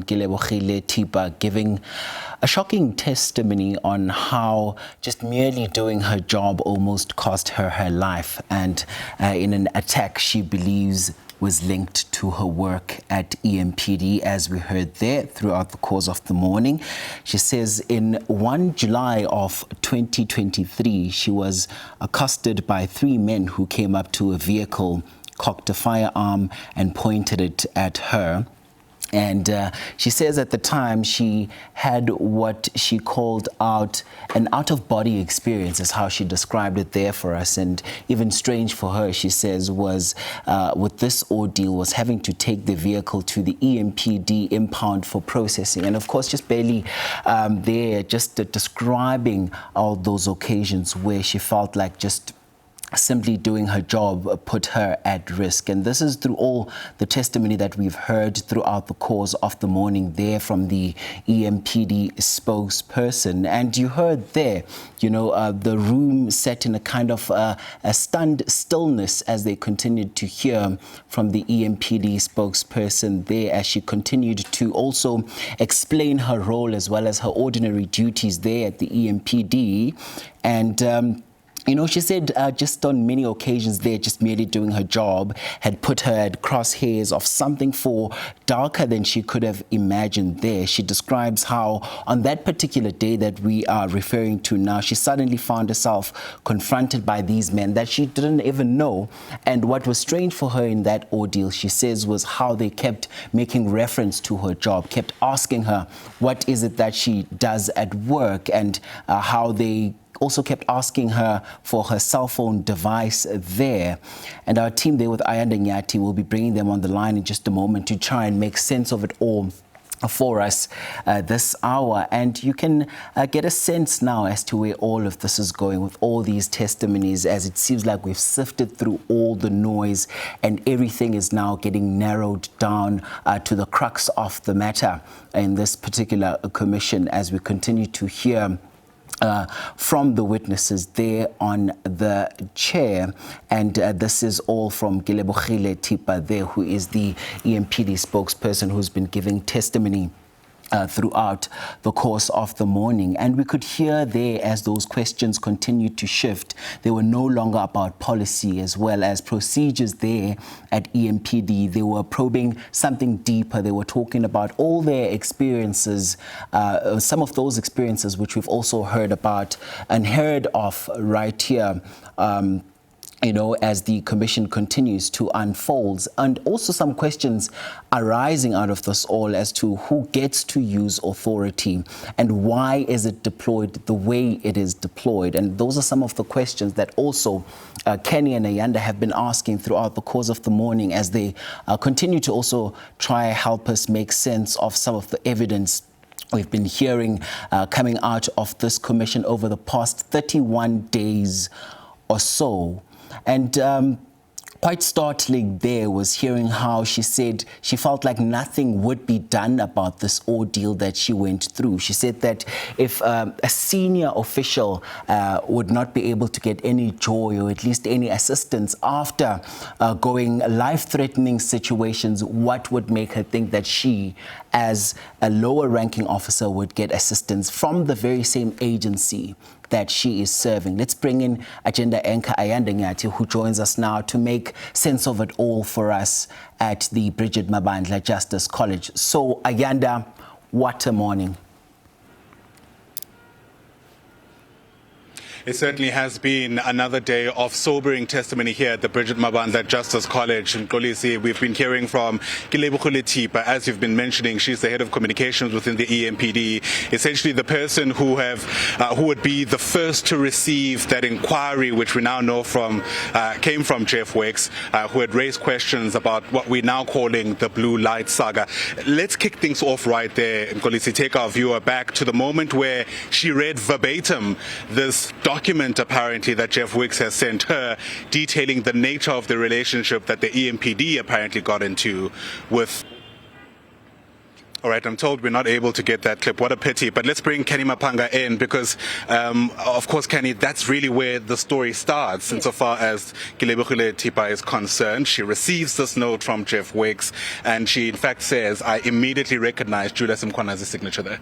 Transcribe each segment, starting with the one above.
Kelebogile Thepa giving a shocking testimony on how just merely doing her job almost cost her her life, and in an attack she believes was linked to her work at EMPD, as we heard there throughout the course of the morning. She says in 1 July of 2023, she was accosted by 3 men who came up to a vehicle, cocked a firearm and pointed it at her. And she says at the time she had what she called out an out-of-body experience, is how she described it there for us. And even strange for her, she says, was with this ordeal was having to take the vehicle to the EMPD impound for processing. And of course, just barely there, just describing all those occasions where she felt like just simply doing her job put her at risk. And this is through all the testimony that we've heard throughout the course of the morning there from the EMPD spokesperson. And you heard there, you know, the room set in a kind of a stunned stillness as they continued to hear from the EMPD spokesperson there, as she continued to also explain her role as well as her ordinary duties there at the EMPD. And you know, she said just on many occasions there, just merely doing her job had put her at crosshairs of something far darker than she could have imagined there. She describes how on that particular day that we are referring to now, she suddenly found herself confronted by these men that she didn't even know. And what was strange for her in that ordeal, she says, was how they kept making reference to her job, kept asking her what is it that she does at work, and how they also kept asking her for her cell phone device there. And our team there with Ayanda Nyati will be bringing them on the line in just a moment to try and make sense of it all for us this hour. And you can get a sense now as to where all of this is going with all these testimonies, as it seems like we've sifted through all the noise and everything is now getting narrowed down to the crux of the matter in this particular commission, as we continue to hear from the witnesses there on the chair. And this is all from Kelebogile Thepa there, who is the EMPD spokesperson who's been giving testimony throughout the course of the morning. And we could hear there, as those questions continued to shift, they were no longer about policy as well as procedures there at EMPD. They were probing something deeper. They were talking about all their experiences, some of those experiences which we've also heard about and heard of right here, you know, as the commission continues to unfold. And also some questions arising out of this all as to who gets to use authority and why is it deployed the way it is deployed. And those are some of the questions that also Kenny and Ayanda have been asking throughout the course of the morning, as they continue to also try to help us make sense of some of the evidence we've been hearing coming out of this commission over the past 31 days or so. And quite startling there was hearing how she said she felt like nothing would be done about this ordeal that she went through. She said that if a senior official would not be able to get any joy or at least any assistance after going life-threatening situations, what would make her think that she, as a lower-ranking officer, would get assistance from the very same agency that she is serving. Let's bring in agenda anchor Ayanda Nyati, who joins us now to make sense of it all for us at the Madlanga Justice College. So Ayanda, what a morning. It certainly has been another day of sobering testimony here at the Madlanga Justice College in Kolisi. We've been hearing from Kelebogile Thepa. As you've been mentioning, she's the head of communications within the EMPD, essentially the person who would be the first to receive that inquiry, which we now know came from Jeff Wicks, who had raised questions about what we're now calling the blue light saga. Let's kick things off right there, Kolisi. Take our viewer back to the moment where she read verbatim this document apparently that Jeff Wicks has sent her, detailing the nature of the relationship that the EMPD apparently got into with All right, I'm told we're not able to get that clip. What a pity. But let's bring Kenny Mapanga in because, of course, Kenny, that's really where the story starts. Yes. Insofar as Kelebogile Thepa is concerned, she receives this note from Jeff Wicks, and she, in fact, says, I immediately recognized Julius Mkhwanazi's signature there.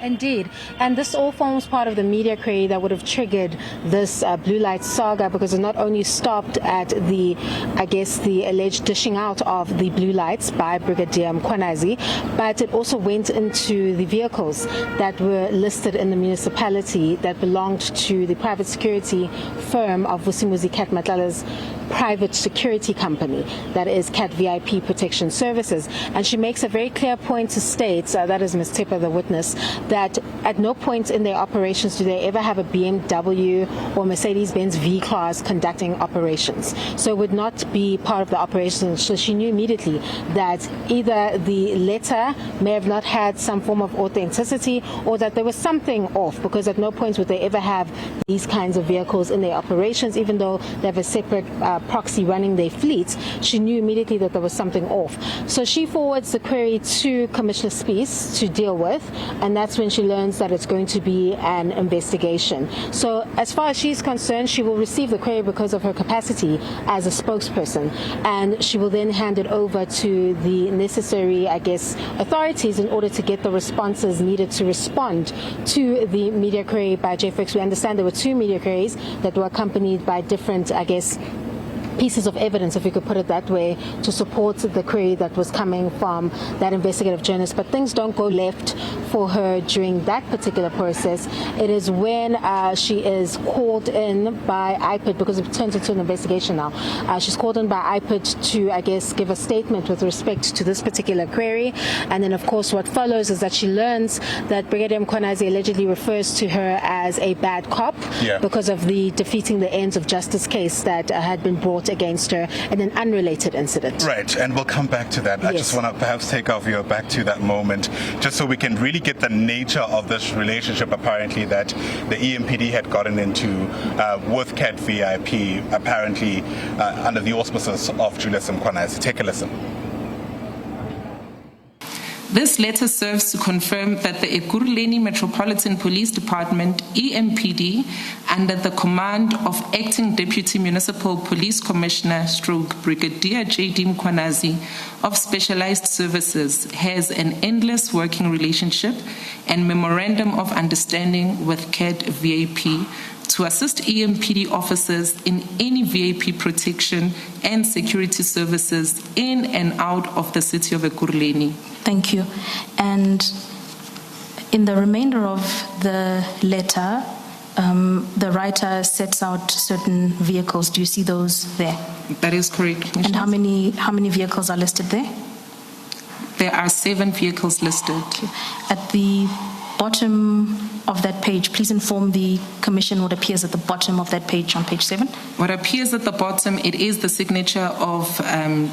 Indeed. And this all forms part of the media query that would have triggered this blue light saga, because it not only stopped at the alleged dishing out of the blue lights by Brigadier Mkhwanazi, but it also went into the vehicles that were listed in the municipality that belonged to the private security firm of Vusimuzi Cat Matlala's private security company, that is Cat VIP Protection Services. And she makes a very clear point to state, that is Ms. Thepa, the witness, that at no point in their operations do they ever have a BMW or Mercedes-Benz V-Class conducting operations. So it would not be part of the operations. So she knew immediately that either the letter may have not had some form of authenticity, or that there was something off, because at no point would they ever have these kinds of vehicles in their operations, even though they have a separate proxy running their fleets. She knew immediately that there was something off. So she forwards the query to Commissioner Spies to deal with, and that's when she learns that it's going to be an investigation. So as far as she's concerned, she will receive the query because of her capacity as a spokesperson, and she will then hand it over to the necessary, authorities in order to get the responses needed to respond to the media query by Jeff Wicks. We understand there were 2 media queries that were accompanied by different, pieces of evidence, if we could put it that way, to support the query that was coming from that investigative journalist. But things don't go left for her during that particular process. It is when she is called in by IPID, because it turns into an investigation now. She's called in by IPID to, give a statement with respect to this particular query. And then, of course, what follows is that she learns that Brigadier Mkhwanazi allegedly refers to her as a bad cop because of the defeating the ends of justice case that had been brought against her in an unrelated incident. Right, and we'll come back to that. Yes. I just want to perhaps take off you back to that moment, just so we can really get the nature of this relationship, apparently, that the EMPD had gotten into with Cat VIP, apparently under the auspices of Julius Mkhwanazi. Take a listen. This letter serves to confirm that the Ekurhuleni Metropolitan Police Department, EMPD, under the command of Acting Deputy Municipal Police Commissioner / Brigadier J.D. Mkhwanazi of Specialized Services, has an endless working relationship and memorandum of understanding with CAD VIP to assist EMPD officers in any VIP protection and security services in and out of the city of Ekurhuleni. Thank you. And in the remainder of the letter, the writer sets out certain vehicles. Do you see those there? That is correct. And how many vehicles are listed there? There are 7 vehicles listed. Okay. At the bottom of that page, please inform the Commission what appears at the bottom of that page on page 7. What appears at the bottom, it is the signature of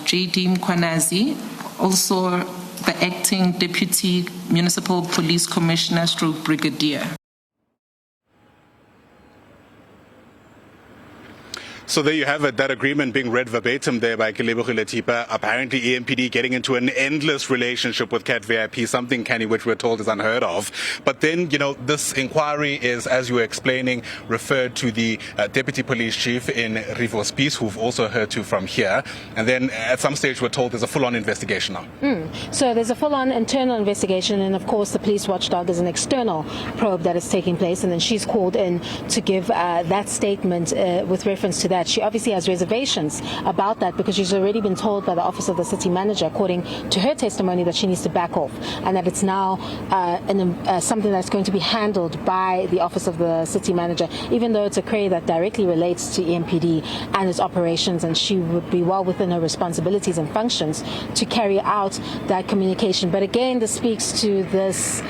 J.D. Mkhwanazi, also the Acting Deputy Municipal Police Commissioner / Brigadier. So there you have it, that agreement being read verbatim there by Kelebogile Thepa. Apparently EMPD getting into an endless relationship with Cat VIP, something, Kenny, which we're told is unheard of. But then, this inquiry is, as you were explaining, referred to the Deputy Police Chief in Rivers Peace, who've also heard to from here. And then at some stage we're told there's a full-on investigation now. So there's a full-on internal investigation, and of course the police watchdog is an external probe that is taking place, and then she's called in to give that statement with reference to that. She obviously has reservations about that, because she's already been told by the office of the city manager, according to her testimony, that she needs to back off, and that it's now something that's going to be handled by the office of the city manager, even though it's a query that directly relates to EMPD and its operations, and she would be well within her responsibilities and functions to carry out that communication. But again, this speaks to this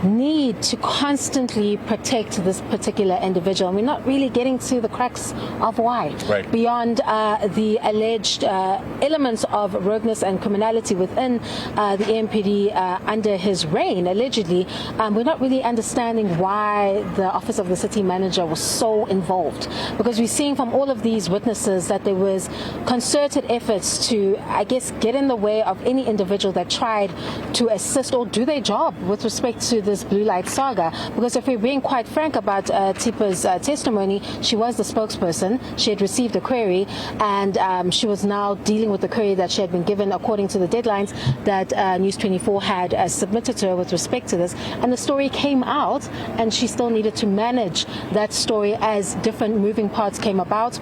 need to constantly protect this particular individual. And we're not really getting to the crux of why. Right. Beyond the alleged elements of rogueness and criminality within the EMPD under his reign, allegedly, we're not really understanding why the Office of the City Manager was so involved. Because we're seeing from all of these witnesses that there was concerted efforts to, I guess, get in the way of any individual that tried to assist or do their job with respect to this blue light saga. Because if we're being quite frank about Thepa's testimony, she was the spokesperson. She had received a query, and she was now dealing with the query that she had been given according to the deadlines that News 24 had submitted to her with respect to this. And the story came out, and she still needed to manage that story as different moving parts came about.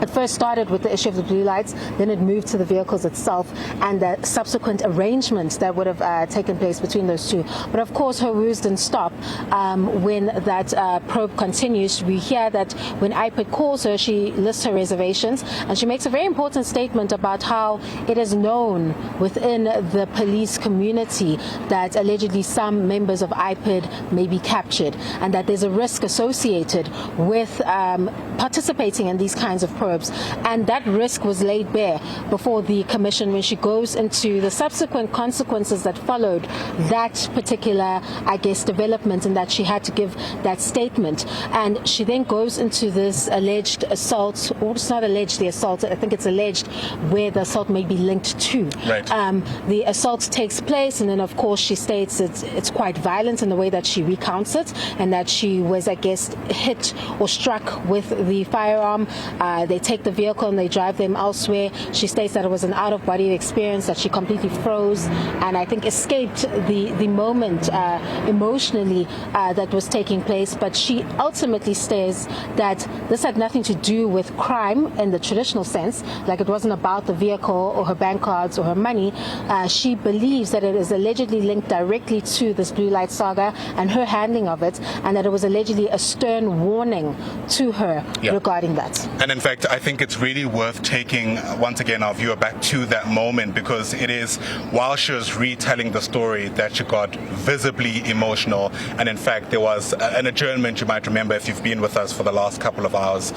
It first started with the issue of the blue lights, then it moved to the vehicles itself and the subsequent arrangements that would have taken place between those two. But of course, her woes didn't stop when that probe continues. We hear that when IPID calls her, she lists her reservations, and she makes a very important statement about how it is known within the police community that allegedly some members of IPID may be captured, and that there's a risk associated with participating in these kinds of probes. And that risk was laid bare before the commission when she goes into the subsequent consequences that followed that particular, I guess, development, and that she had to give that statement. And she then goes into this alleged assault, or it's not alleged the assault, I think it's alleged where the assault may be linked to. Right. The assault takes place, and then of course she states it's quite violent in the way that she recounts it, and that she was, I guess, hit or struck with the firearm. They take the vehicle and they drive them elsewhere. She states that it was an out-of-body experience, that she completely froze and I think escaped the moment emotionally that was taking place. But she ultimately says that this had nothing to do with crime in the traditional sense, like it wasn't about the vehicle or her bank cards or her money. She believes that it is allegedly linked directly to this blue light saga and her handling of it, and that it was allegedly a stern warning to her regarding that. And in fact, I think it's really worth taking, once again, our viewer back to that moment, because it is while she was retelling the story that she got visibly emotional. And in fact, there was an adjournment, you might remember if you've been with us for the last couple of hours,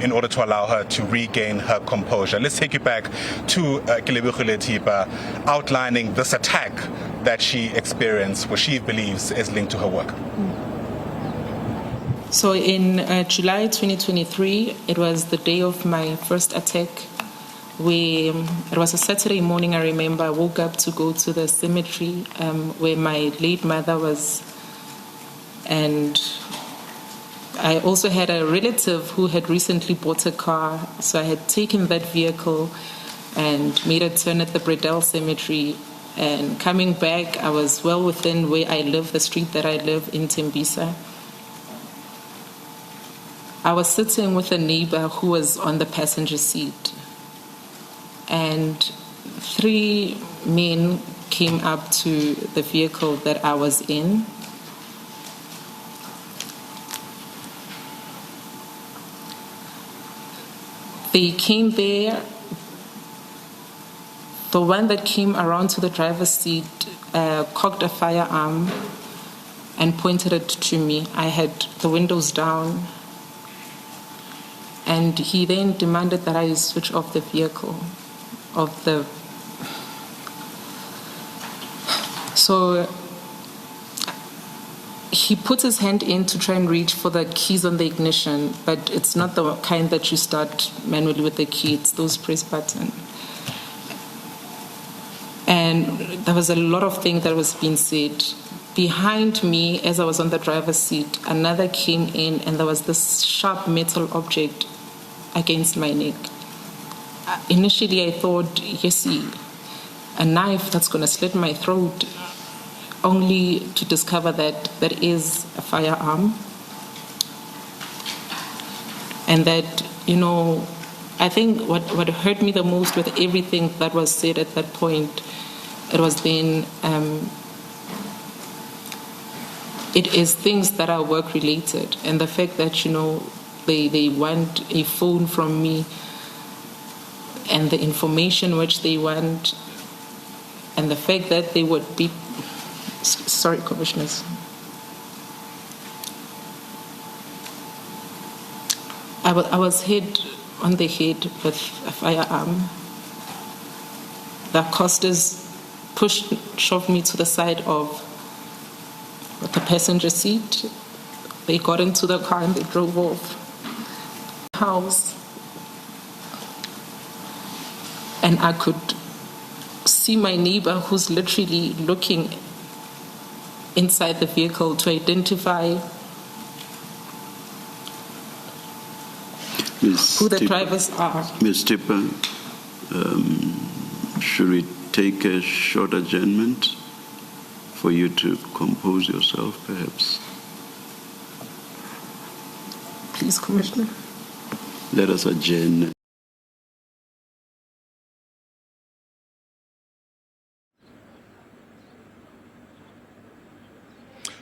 in order to allow her to regain her composure. Let's take you back to Kelebogile Thepa outlining this attack that she experienced, which she believes is linked to her work. So in July 2023, it was the day of my first attack. It was a Saturday morning, I remember. I woke up to go to the cemetery where my late mother was. And I also had a relative who had recently bought a car. So I had taken that vehicle and made a turn at the Bredel Cemetery. And coming back, I was well within where I live, the street that I live in Tembisa. I was sitting with a neighbor who was on the passenger seat, and 3 men came up to the vehicle that I was in. They came there. The one that came around to the driver's seat cocked a firearm and pointed it to me. I had the windows down. And he then demanded that I switch off the vehicle. So he put his hand in to try and reach for the keys on the ignition, but it's not the kind that you start manually with the key, it's those press button. And there was a lot of things that was being said. Behind me, as I was on the driver's seat, another came in, and there was this sharp metal object against my neck. Initially, I thought, yes, a knife that's going to slit my throat, only to discover that that is a firearm. And that, I think what hurt me the most with everything that was said at that point, it was then, it is things that are work-related. And the fact that, they want a phone from me, and the information which they want, and the fact that they would be... Sorry, Commissioners. I was hit on the head with a firearm. The accosters shoved me to the side of the passenger seat. They got into the car and they drove off. House. And I could see my neighbor who's literally looking inside the vehicle to identify who the drivers are. Ms. Thepa, should we take a short adjournment for you to compose yourself, perhaps? Please, Commissioner. Let us adjourn.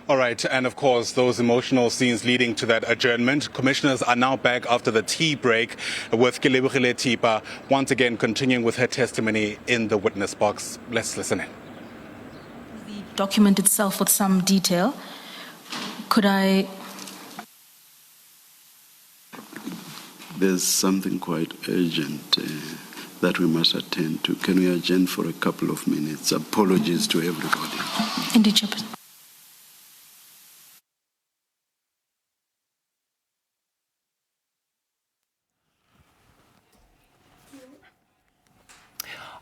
All right, and of course, those emotional scenes leading to that adjournment. Commissioners are now back after the tea break with Kelebogile Thepa, once again continuing with her testimony in the witness box. Let's listen in. The document itself with some detail. Could I... There's something quite urgent that we must attend to. Can we adjourn for a couple of minutes? Apologies to everybody. Indeed, Chairperson.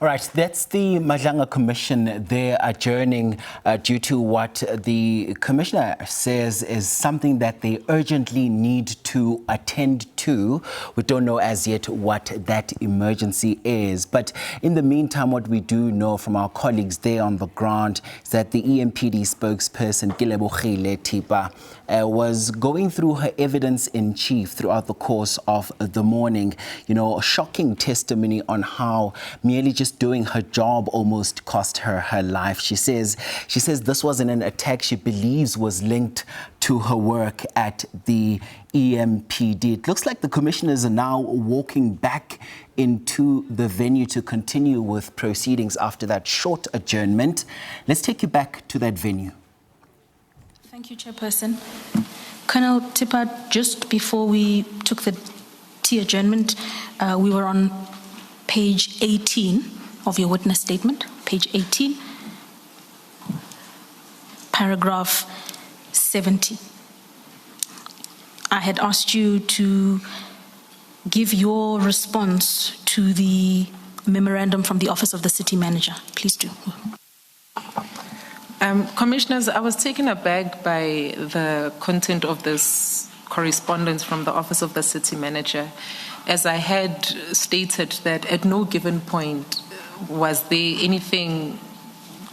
All right, that's the Madlanga Commission. They're adjourning due to what the Commissioner says is something that they urgently need to attend to. We don't know as yet what that emergency is. But in the meantime, what we do know from our colleagues there on the ground is that the EMPD spokesperson, Kelebogile Thepa, was going through her evidence in chief throughout the course of the morning. You know, a shocking testimony on how merely just doing her job almost cost her her life. She says this wasn't an attack she believes was linked to her work at the EMPD. It looks like the commissioners are now walking back into the venue to continue with proceedings after that short adjournment. Let's take you back to that venue. Thank you, Chairperson. Colonel Thepa, just before we took the tea adjournment, we were on page 18 of your witness statement, page 18, paragraph 70. I had asked you to give your response to the memorandum from the Office of the City Manager. Please do. Commissioners, I was taken aback by the content of this correspondence from the Office of the City Manager, as I had stated that at no given point was there anything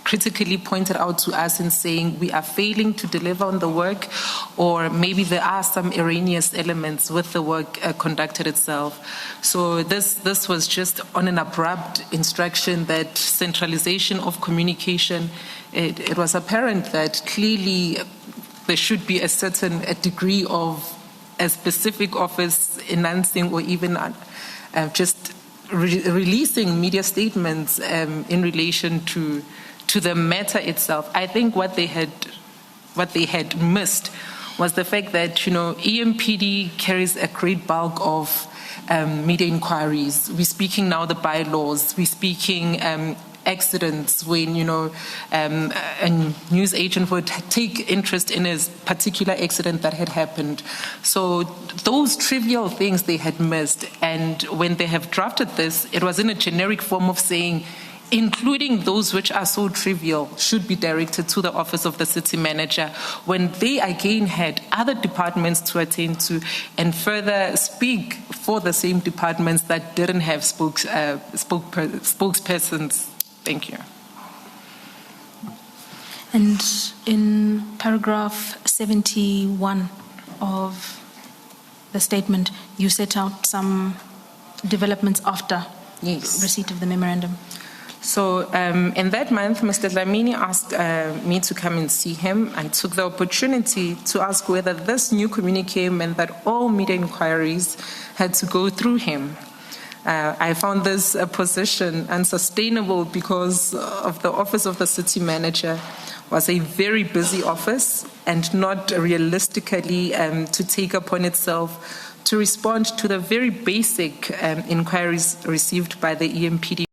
critically pointed out to us in saying we are failing to deliver on the work, or maybe there are some erroneous elements with the work conducted itself. So this was just on an abrupt instruction that centralization of communication. It was apparent that clearly there should be a degree of a specific office enhancing or even just releasing media statements in relation to the matter itself. I think what they had missed was the fact that EMPD carries a great bulk of media inquiries. We're speaking now the bylaws. We're speaking accidents when a news agent would take interest in a particular accident that had happened. So those trivial things they had missed, and when they have drafted this, it was in a generic form of saying including those which are so trivial should be directed to the Office of the City Manager, when they again had other departments to attend to and further speak for the same departments that didn't have spokespersons. Thank you. And in paragraph 71 of the statement, you set out some developments after receipt of the memorandum. So in that month, Mr. Dlamini asked me to come and see him. I took the opportunity to ask whether this new communique meant that all media inquiries had to go through him. I found this position unsustainable because of the Office of the City Manager was a very busy office and not realistically to take upon itself to respond to the very basic inquiries received by the EMPD